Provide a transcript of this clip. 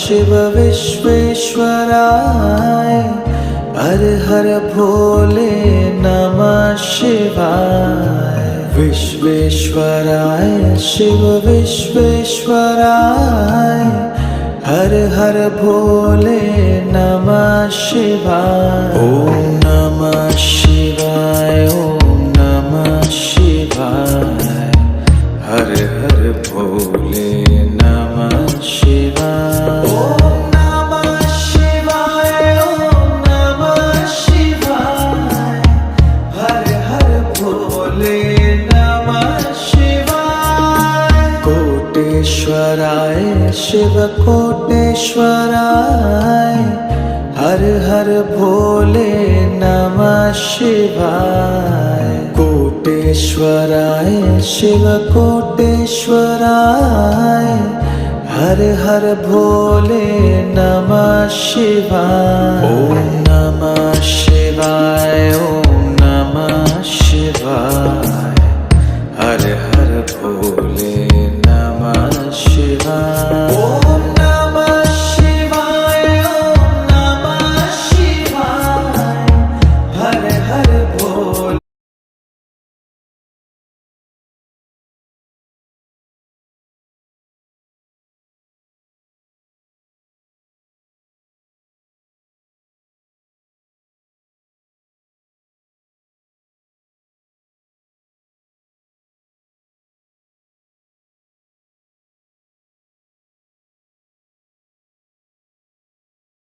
शिव विश्वेश्वराय हर हर भोले नमः शिवाय। विश्वेश्वराय शिव विश्वेश्वराय हर हर भोले नमः शिवाय। ओम नमः शिवाय ओम नमः शिवाय हर हर भोले नमः शिवाय। ओम नमः शिवाय ओम नमः शिवाय हर हर भोले नमः शिवाय। कोटेश्वराय शिव कोटेश्वराय हर हर भोले नमः शिवाय। कोटेश्वराय शिव कोटेश्वराय हर हर भोले नमः शिवाय। ओम नमः शिवाय ओम नमः शिवाय।